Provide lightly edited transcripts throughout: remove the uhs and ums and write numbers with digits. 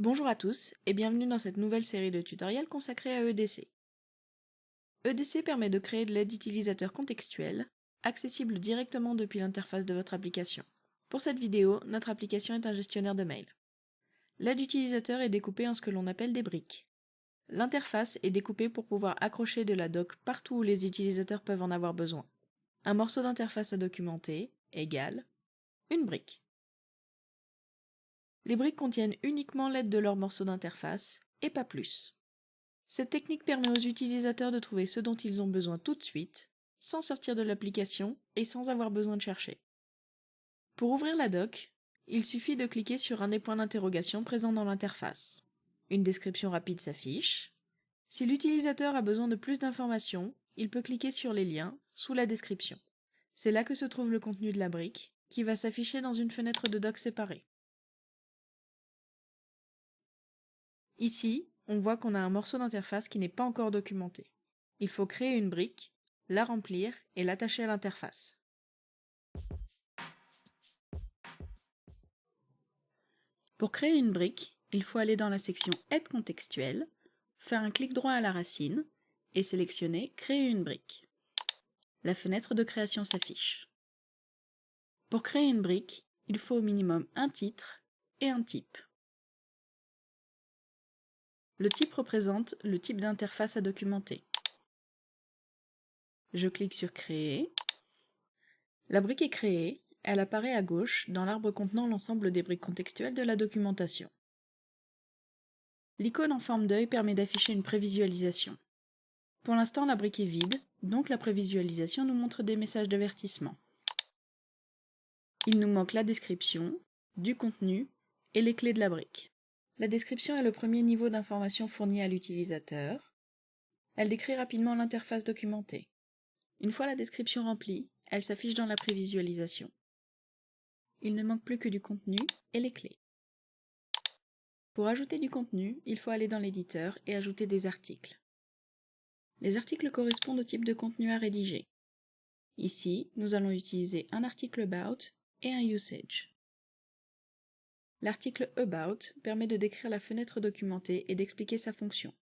Bonjour à tous et bienvenue dans cette nouvelle série de tutoriels consacrée à EDC. EDC permet de créer de l'aide utilisateur contextuelle, accessible directement depuis l'interface de votre application. Pour cette vidéo, notre application est un gestionnaire de mail. L'aide utilisateur est découpée en ce que l'on appelle des briques. L'interface est découpée pour pouvoir accrocher de la doc partout où les utilisateurs peuvent en avoir besoin. Un morceau d'interface à documenter égale une brique. Les briques contiennent uniquement l'aide de leur morceau d'interface, et pas plus. Cette technique permet aux utilisateurs de trouver ce dont ils ont besoin tout de suite, sans sortir de l'application et sans avoir besoin de chercher. Pour ouvrir la doc, il suffit de cliquer sur un des points d'interrogation présents dans l'interface. Une description rapide s'affiche. Si l'utilisateur a besoin de plus d'informations, il peut cliquer sur les liens sous la description. C'est là que se trouve le contenu de la brique, qui va s'afficher dans une fenêtre de doc séparée. Ici, on voit qu'on a un morceau d'interface qui n'est pas encore documenté. Il faut créer une brique, la remplir et l'attacher à l'interface. Pour créer une brique, il faut aller dans la section Aide contextuelle, faire un clic droit à la racine et sélectionner Créer une brique. La fenêtre de création s'affiche. Pour créer une brique, il faut au minimum un titre et un type. Le type représente le type d'interface à documenter. Je clique sur Créer. La brique est créée, elle apparaît à gauche dans l'arbre contenant l'ensemble des briques contextuelles de la documentation. L'icône en forme d'œil permet d'afficher une prévisualisation. Pour l'instant, la brique est vide, donc la prévisualisation nous montre des messages d'avertissement. Il nous manque la description, du contenu et les clés de la brique. La description est le premier niveau d'information fourni à l'utilisateur. Elle décrit rapidement l'interface documentée. Une fois la description remplie, elle s'affiche dans la prévisualisation. Il ne manque plus que du contenu et les clés. Pour ajouter du contenu, il faut aller dans l'éditeur et ajouter des articles. Les articles correspondent au type de contenu à rédiger. Ici, nous allons utiliser un article About et un Usage. L'article About permet de décrire la fenêtre documentée et d'expliquer sa fonction.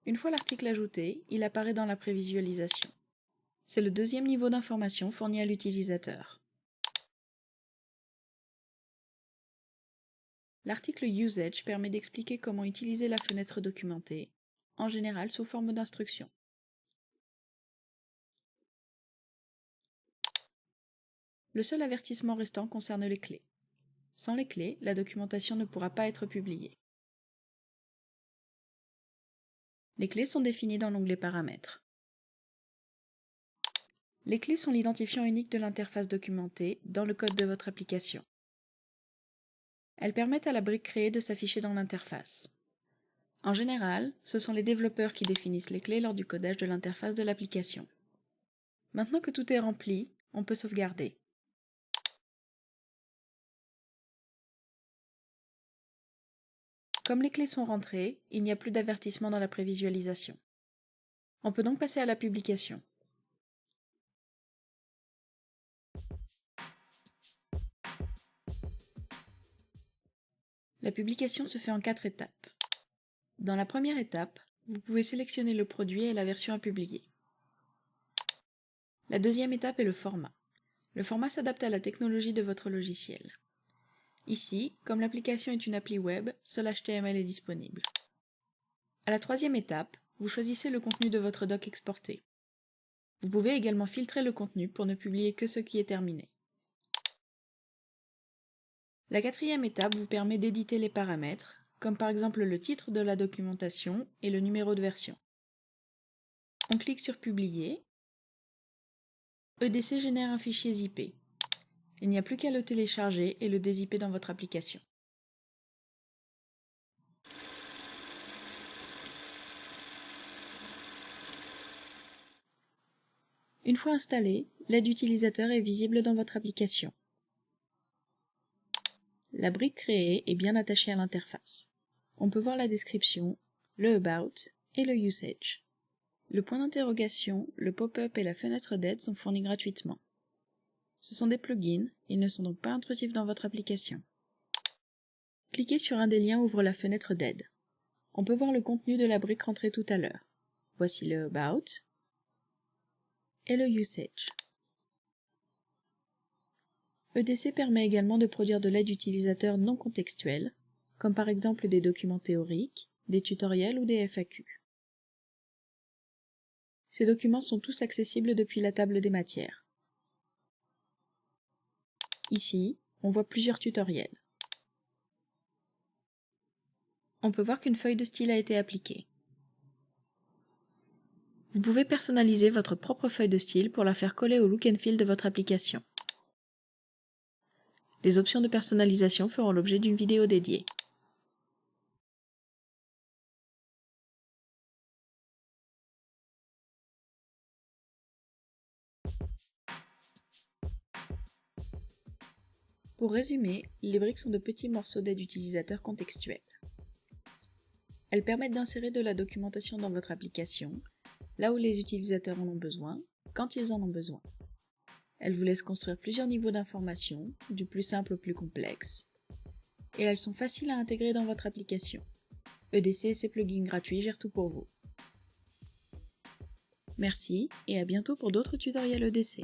Une fois l'article ajouté, il apparaît dans la prévisualisation. C'est le deuxième niveau d'information fourni à l'utilisateur. L'article Usage permet d'expliquer comment utiliser la fenêtre documentée, en général sous forme d'instructions. Le seul avertissement restant concerne les clés. Sans les clés, la documentation ne pourra pas être publiée. Les clés sont définies dans l'onglet Paramètres. Les clés sont l'identifiant unique de l'interface documentée dans le code de votre application. Elles permettent à la brique créée de s'afficher dans l'interface. En général, ce sont les développeurs qui définissent les clés lors du codage de l'interface de l'application. Maintenant que tout est rempli, on peut sauvegarder. Comme les clés sont rentrées, il n'y a plus d'avertissement dans la prévisualisation. On peut donc passer à la publication. La publication se fait en 4 étapes. Dans la première étape, vous pouvez sélectionner le produit et la version à publier. La deuxième étape est le format. Le format s'adapte à la technologie de votre logiciel. Ici, comme l'application est une appli web, seul HTML est disponible. À la troisième étape, vous choisissez le contenu de votre doc exporté. Vous pouvez également filtrer le contenu pour ne publier que ce qui est terminé. La quatrième étape vous permet d'éditer les paramètres, comme par exemple le titre de la documentation et le numéro de version. On clique sur Publier. EDC génère un fichier zip. Il n'y a plus qu'à le télécharger et le dézipper dans votre application. Une fois installé, l'aide utilisateur est visible dans votre application. La brique créée est bien attachée à l'interface. On peut voir la description, le About et le Usage. Le point d'interrogation, le pop-up et la fenêtre d'aide sont fournis gratuitement. Ce sont des plugins, ils ne sont donc pas intrusifs dans votre application. Cliquez sur un des liens ouvre la fenêtre d'aide. On peut voir le contenu de la brique rentrée tout à l'heure. Voici le About et le Usage. EDC permet également de produire de l'aide utilisateur non contextuelle, comme par exemple des documents théoriques, des tutoriels ou des FAQ. Ces documents sont tous accessibles depuis la table des matières. Ici, on voit plusieurs tutoriels. On peut voir qu'une feuille de style a été appliquée. Vous pouvez personnaliser votre propre feuille de style pour la faire coller au look and feel de votre application. Les options de personnalisation feront l'objet d'une vidéo dédiée. Pour résumer, les briques sont de petits morceaux d'aide utilisateur contextuelle. Elles permettent d'insérer de la documentation dans votre application, là où les utilisateurs en ont besoin, quand ils en ont besoin. Elles vous laissent construire plusieurs niveaux d'information, du plus simple au plus complexe, et elles sont faciles à intégrer dans votre application. EDC et ses plugins gratuits gèrent tout pour vous. Merci et à bientôt pour d'autres tutoriels EDC.